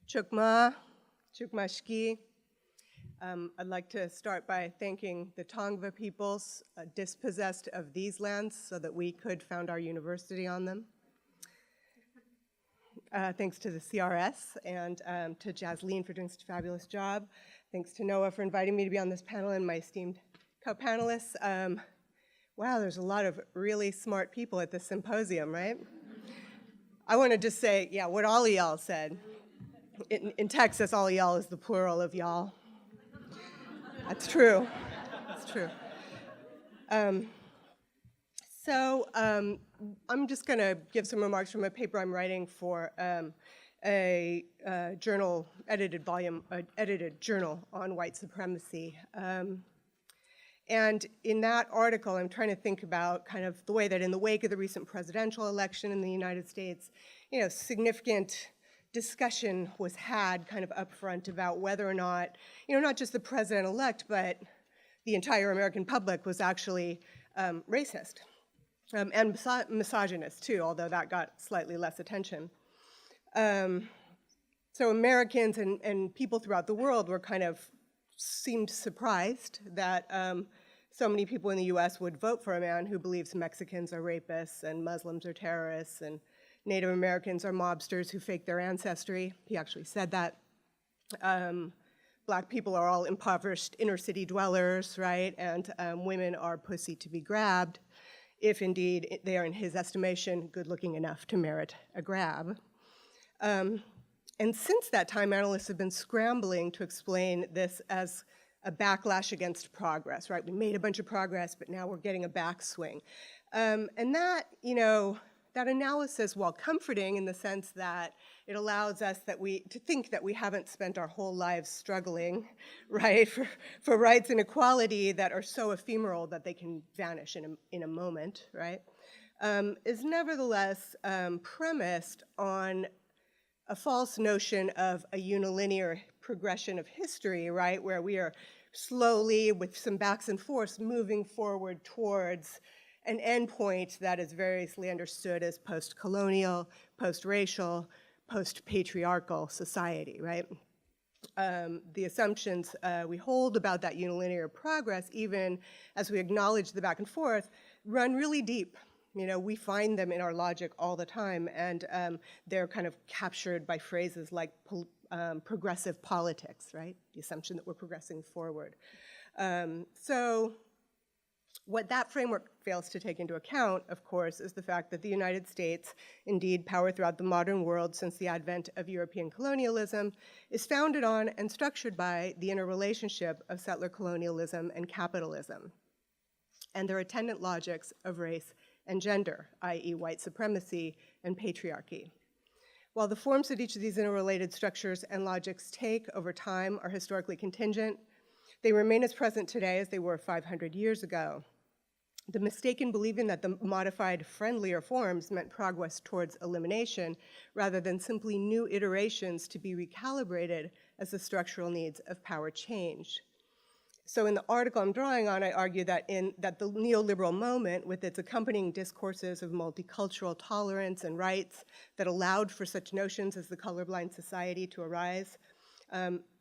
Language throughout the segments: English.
Chukma, Chukmashki. I'd like to start by thanking the Tongva peoples dispossessed of these lands so that we could found our university on them. Thanks to the CRS and to Jasleen for doing such a fabulous job. Thanks to Noah for inviting me to be on this panel and my esteemed co-panelists. Wow, there's a lot of really smart people at this symposium, right? I want to just say, yeah, what all of y'all said. In Texas, all y'all is the plural of y'all. That's true. That's true. I'm just going to give some remarks from a paper I'm writing for a journal, edited journal on white supremacy. And in that article, I'm trying to think about kind of the way that in the wake of the recent presidential election in the United States, significant discussion was had kind of upfront about whether or not, not just the president-elect, but the entire American public was actually racist and misogynist too, although that got slightly less attention. So Americans and people throughout the world were kind of seemed surprised that so many people in the US would vote for a man who believes Mexicans are rapists and Muslims are terrorists and Native Americans are mobsters who fake their ancestry. He actually said that. Black people are all impoverished inner city dwellers, right? And women are pussy to be grabbed, if indeed they are, in his estimation, good looking enough to merit a grab. And since that time, analysts have been scrambling to explain this as a backlash against progress, right? We made a bunch of progress, but now we're getting a backswing. And that, that analysis, while comforting in the sense that it allows us to think that we haven't spent our whole lives struggling, right, for rights and equality that are so ephemeral that they can vanish in a moment, right, is nevertheless premised on a false notion of a unilinear progression of history, right, where we are slowly, with some backs and forths, moving forward towards an endpoint that is variously understood as post-colonial, post-racial, post-patriarchal society, right? The assumptions we hold about that unilinear progress, even as we acknowledge the back and forth, run really deep. We find them in our logic all the time, and they're kind of captured by phrases like progressive politics, right? The assumption that we're progressing forward. So what that framework fails to take into account, of course, is the fact that the United States, indeed power throughout the modern world since the advent of European colonialism, is founded on and structured by the interrelationship of settler colonialism and capitalism, and their attendant logics of race and gender, i.e. white supremacy and patriarchy. While the forms that each of these interrelated structures and logics take over time are historically contingent, they remain as present today as they were 500 years ago. The mistake in believing that the modified, friendlier forms meant progress towards elimination rather than simply new iterations to be recalibrated as the structural needs of power changed. So in the article I'm drawing on, I argue that the neoliberal moment, with its accompanying discourses of multicultural tolerance and rights that allowed for such notions as the colorblind society to arise,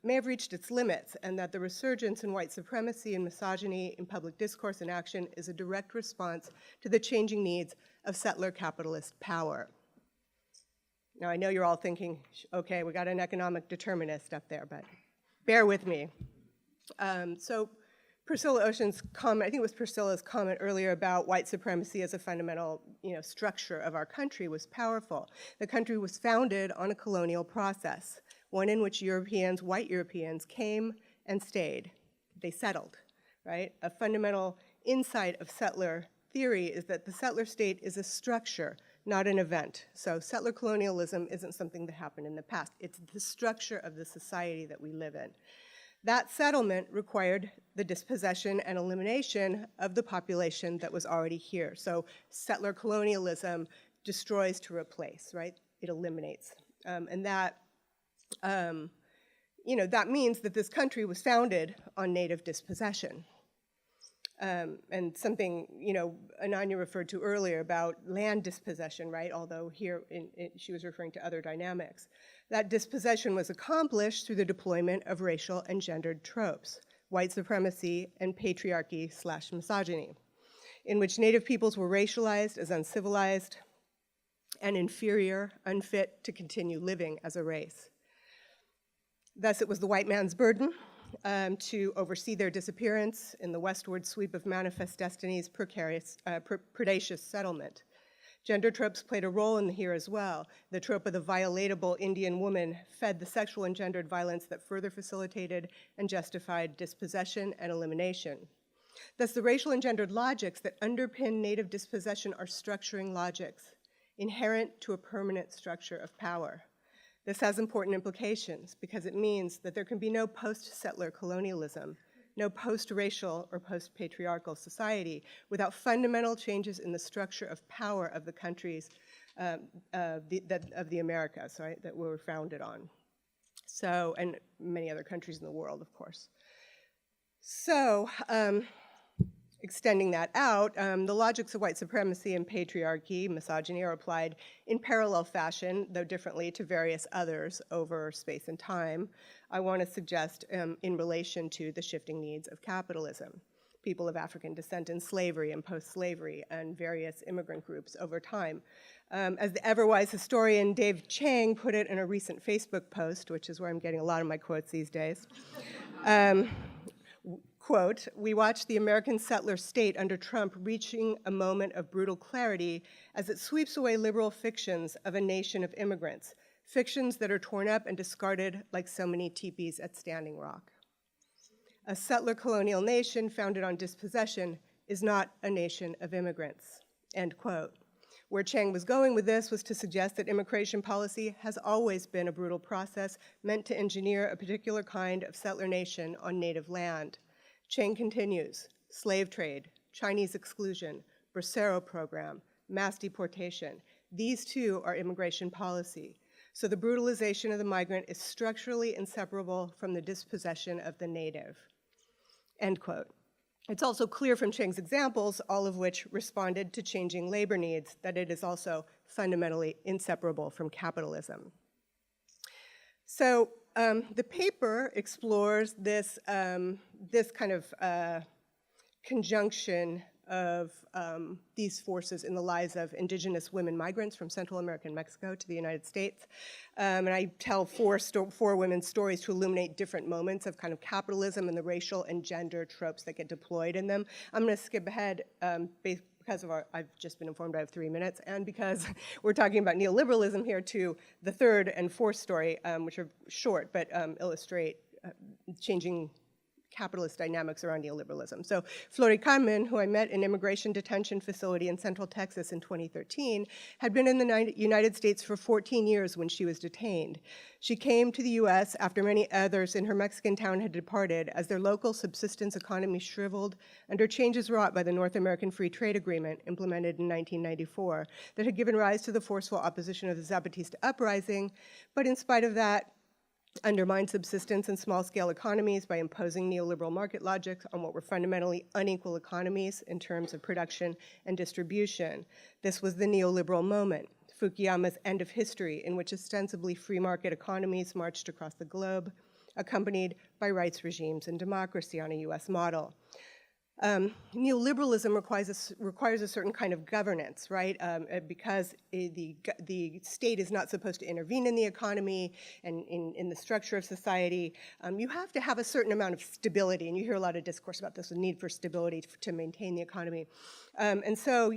may have reached its limits, and that the resurgence in white supremacy and misogyny in public discourse and action is a direct response to the changing needs of settler capitalist power. Now, I know you're all thinking, okay, we got an economic determinist up there, but bear with me. So Priscilla Ocean's comment, I think it was Priscilla's comment earlier about white supremacy as a fundamental structure of our country was powerful. The country was founded on a colonial process, one in which Europeans, white Europeans, came and stayed. They settled, right? A fundamental insight of settler theory is that the settler state is a structure, not an event. So settler colonialism isn't something that happened in the past. It's the structure of the society that we live in. That settlement required the dispossession and elimination of the population that was already here. So settler colonialism destroys to replace, right? It eliminates. And that, that means that this country was founded on native dispossession. And something, Ananya referred to earlier about land dispossession, right? Although here she was referring to other dynamics. That dispossession was accomplished through the deployment of racial and gendered tropes, white supremacy and patriarchy/misogyny, in which Native peoples were racialized as uncivilized and inferior, unfit to continue living as a race. Thus, it was the white man's burden to oversee their disappearance in the westward sweep of manifest destiny's predacious settlement. Gender tropes played a role in here as well. The trope of the violatable Indian woman fed the sexual and gendered violence that further facilitated and justified dispossession and elimination. Thus, the racial and gendered logics that underpin Native dispossession are structuring logics, inherent to a permanent structure of power. This has important implications because it means that there can be no post-settler colonialism, no post-racial or post-patriarchal society without fundamental changes in the structure of power of the countries of the Americas, right, that we were founded on. So, and many other countries in the world, of course. So, extending that out, the logics of white supremacy and patriarchy, misogyny, are applied in parallel fashion, though differently, to various others over space and time. I want to suggest in relation to the shifting needs of capitalism, people of African descent in slavery and post-slavery, and various immigrant groups over time. As the ever-wise historian Dave Chang put it in a recent Facebook post, which is where I'm getting a lot of my quotes these days, quote, "We watch the American settler state under Trump reaching a moment of brutal clarity as it sweeps away liberal fictions of a nation of immigrants, fictions that are torn up and discarded like so many teepees at Standing Rock. A settler colonial nation founded on dispossession is not a nation of immigrants," end quote. Where Chang was going with this was to suggest that immigration policy has always been a brutal process meant to engineer a particular kind of settler nation on native land. Chang continues, slave trade, Chinese exclusion, Bracero program, mass deportation. These too are immigration policy. So the brutalization of the migrant is structurally inseparable from the dispossession of the native, end quote. It's also clear from Chang's examples, all of which responded to changing labor needs, that it is also fundamentally inseparable from capitalism. So the paper explores this, this kind of conjunction of these forces in the lives of indigenous women migrants from Central America and Mexico to the United States. And I tell four women's stories to illuminate different moments of kind of capitalism and the racial and gender tropes that get deployed in them. I'm going to skip ahead because of I've just been informed I have 3 minutes, and because we're talking about neoliberalism here, to the third and fourth story, which are short but illustrate changing capitalist dynamics around neoliberalism. So Flori Carmen, who I met in an immigration detention facility in Central Texas in 2013, had been in the United States for 14 years when she was detained. She came to the US after many others in her Mexican town had departed, as their local subsistence economy shriveled under changes wrought by the North American Free Trade Agreement implemented in 1994 that had given rise to the forceful opposition of the Zapatista uprising, but in spite of that, undermined subsistence and small-scale economies by imposing neoliberal market logic on what were fundamentally unequal economies in terms of production and distribution. This was the neoliberal moment, Fukuyama's end of history, in which ostensibly free market economies marched across the globe, accompanied by rights regimes and democracy on a US model. Neoliberalism requires a certain kind of governance, right? Because the state is not supposed to intervene in the economy and in the structure of society. You have to have a certain amount of stability, and you hear a lot of discourse about this, the need for stability to maintain the economy. And so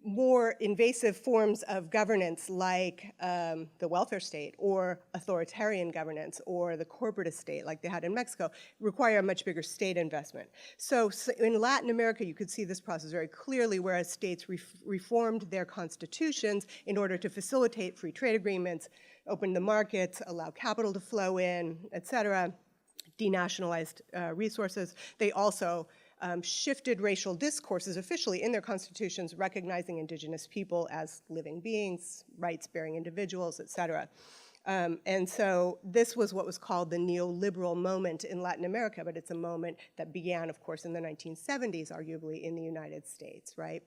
more invasive forms of governance like the welfare state or authoritarian governance or the corporate state like they had in Mexico require a much bigger state investment. So in Latin America, you could see this process very clearly, whereas states reformed their constitutions in order to facilitate free trade agreements, open the markets, allow capital to flow in, et cetera, denationalized resources. They also shifted racial discourses officially in their constitutions, recognizing indigenous people as living beings, rights-bearing individuals, et cetera. And so this was what was called the neoliberal moment in Latin America, but it's a moment that began, of course, in the 1970s, arguably, in the United States, right?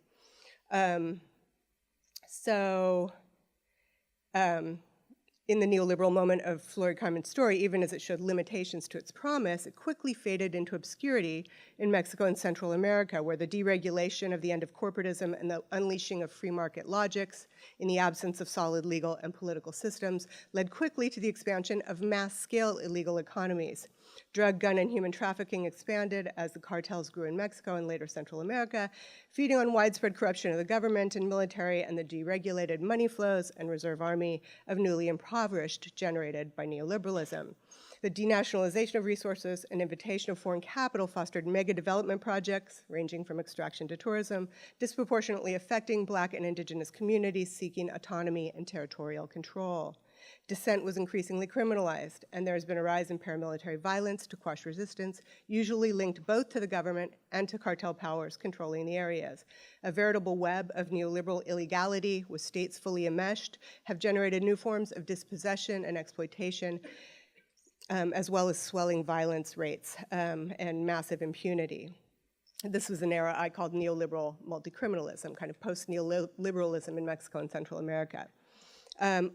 In the neoliberal moment of Flor y Carmen's story, even as it showed limitations to its promise, it quickly faded into obscurity in Mexico and Central America, where the deregulation of the end of corporatism and the unleashing of free market logics in the absence of solid legal and political systems led quickly to the expansion of mass-scale illegal economies. Drug, gun, and human trafficking expanded as the cartels grew in Mexico and later Central America, feeding on widespread corruption of the government and military and the deregulated money flows and reserve army of newly impoverished generated by neoliberalism. The denationalization of resources and invitation of foreign capital fostered mega development projects, ranging from extraction to tourism, disproportionately affecting Black and Indigenous communities seeking autonomy and territorial control. Dissent was increasingly criminalized, and there has been a rise in paramilitary violence to quash resistance, usually linked both to the government and to cartel powers controlling the areas. A veritable web of neoliberal illegality, with states fully enmeshed, have generated new forms of dispossession and exploitation, as well as swelling violence rates and massive impunity. This was an era I called neoliberal multicriminalism, kind of post-neoliberalism in Mexico and Central America.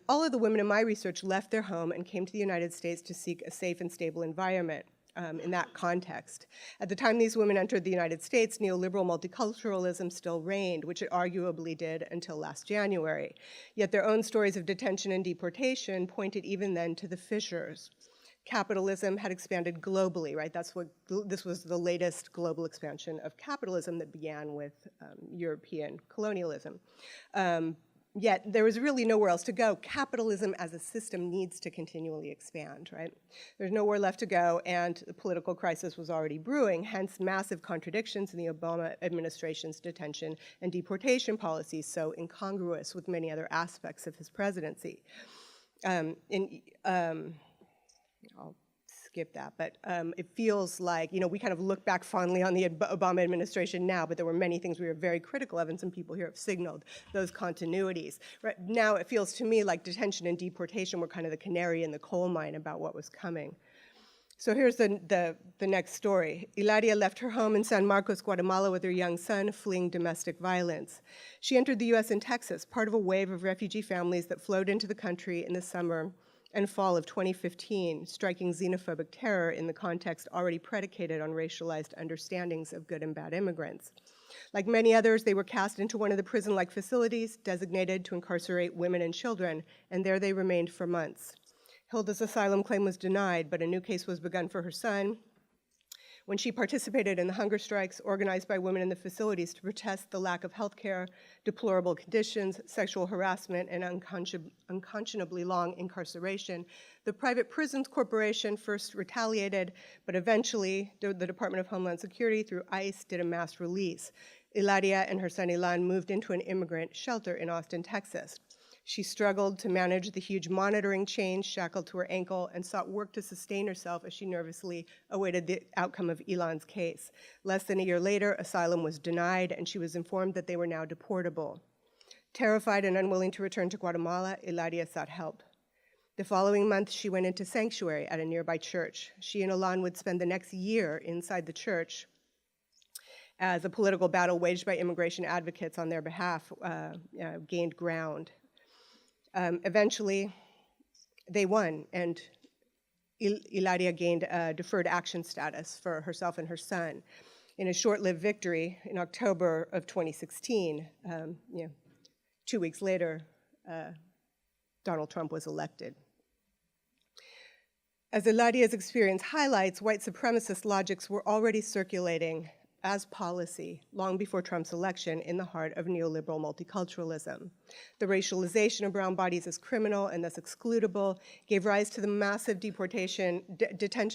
All of the women in my research left their home and came to the United States to seek a safe and stable environment in that context. At the time these women entered the United States, neoliberal multiculturalism still reigned, which it arguably did until last January. Yet their own stories of detention and deportation pointed even then to the fissures. Capitalism had expanded globally, right? This was the latest global expansion of capitalism that began with European colonialism. Yet there was really nowhere else to go. Capitalism as a system needs to continually expand, right? There's nowhere left to go, and the political crisis was already brewing, hence massive contradictions in the Obama administration's detention and deportation policies, so incongruous with many other aspects of his presidency. I'll skip that, but it feels like, we kind of look back fondly on the Obama administration now, but there were many things we were very critical of, and some people here have signaled those continuities. Right now, it feels to me like detention and deportation were kind of the canary in the coal mine about what was coming. So here's the next story. Hilaria left her home in San Marcos, Guatemala with her young son, fleeing domestic violence. She entered the US in Texas, part of a wave of refugee families that flowed into the country in the summer and fall of 2015, striking xenophobic terror in the context already predicated on racialized understandings of good and bad immigrants. Like many others, they were cast into one of the prison-like facilities designated to incarcerate women and children, and there they remained for months. Hilda's asylum claim was denied, but a new case was begun for her son when she participated in the hunger strikes organized by women in the facilities to protest the lack of health care, deplorable conditions, sexual harassment, and unconscionably long incarceration. The private prisons corporation first retaliated, but eventually the Department of Homeland Security through ICE did a mass release. Hilaria and her son Ilan moved into an immigrant shelter in Austin, Texas. She struggled to manage the huge monitoring chain shackled to her ankle and sought work to sustain herself as she nervously awaited the outcome of Ilan's case. Less than a year later, asylum was denied, and she was informed that they were now deportable. Terrified and unwilling to return to Guatemala, Hilaria sought help. The following month, she went into sanctuary at a nearby church. She and Ilan would spend the next year inside the church as a political battle waged by immigration advocates on their behalf gained ground. Eventually, they won, and Hilaria gained deferred action status for herself and her son. In a short-lived victory, in October of 2016, 2 weeks later, Donald Trump was elected. As Hilaria's experience highlights, white supremacist logics were already circulating as policy long before Trump's election in the heart of neoliberal multiculturalism. The racialization of brown bodies as criminal and thus excludable gave rise to the massive detention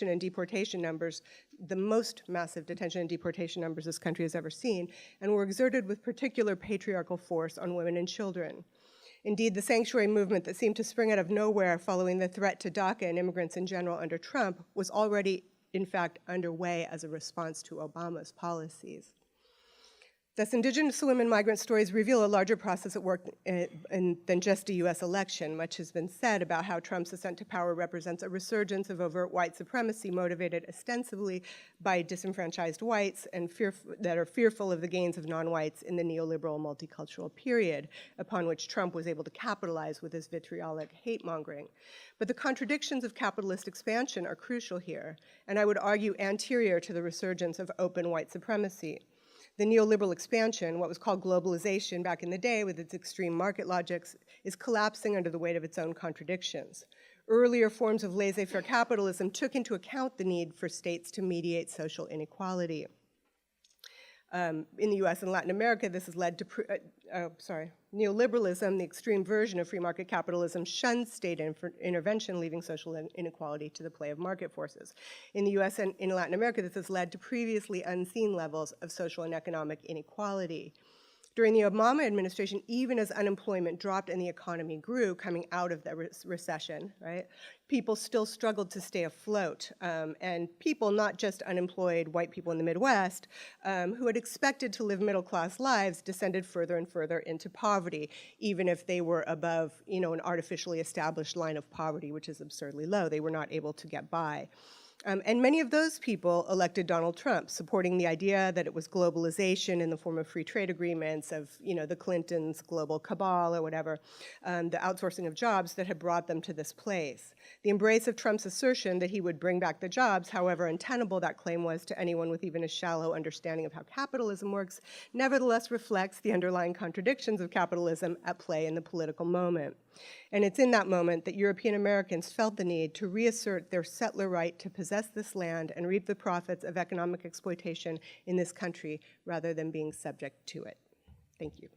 and deportation numbers, the most massive detention and deportation numbers this country has ever seen, and were exerted with particular patriarchal force on women and children. Indeed, the sanctuary movement that seemed to spring out of nowhere following the threat to DACA and immigrants in general under Trump was already in fact underway as a response to Obama's policies. Thus, Indigenous women migrant stories reveal a larger process at work than just a US election. Much has been said about how Trump's ascent to power represents a resurgence of overt white supremacy motivated ostensibly by disenfranchised whites and that are fearful of the gains of non-whites in the neoliberal multicultural period, upon which Trump was able to capitalize with his vitriolic hate-mongering. But the contradictions of capitalist expansion are crucial here, and I would argue anterior to the resurgence of open white supremacy. The neoliberal expansion, what was called globalization back in the day with its extreme market logics, is collapsing under the weight of its own contradictions. Earlier forms of laissez-faire capitalism took into account the need for states to mediate social inequality. In the US and Latin America, this has led to, neoliberalism, the extreme version of free market capitalism, shuns state intervention, leaving social inequality to the play of market forces. In the US and in Latin America, this has led to previously unseen levels of social and economic inequality. During the Obama administration, even as unemployment dropped and the economy grew coming out of the recession, right, people still struggled to stay afloat. And people, not just unemployed white people in the Midwest, who had expected to live middle-class lives, descended further and further into poverty, even if they were above, an artificially established line of poverty, which is absurdly low. They were not able to get by. And many of those people elected Donald Trump, supporting the idea that it was globalization in the form of free trade agreements, of the Clintons' global cabal or whatever, the outsourcing of jobs that had brought them to this place. The embrace of Trump's assertion that he would bring back the jobs, however untenable that claim was to anyone with even a shallow understanding of how capitalism works, nevertheless reflects the underlying contradictions of capitalism at play in the political moment. And it's in that moment that European Americans felt the need to reassert their settler right to possess this land and reap the profits of economic exploitation in this country rather than being subject to it. Thank you.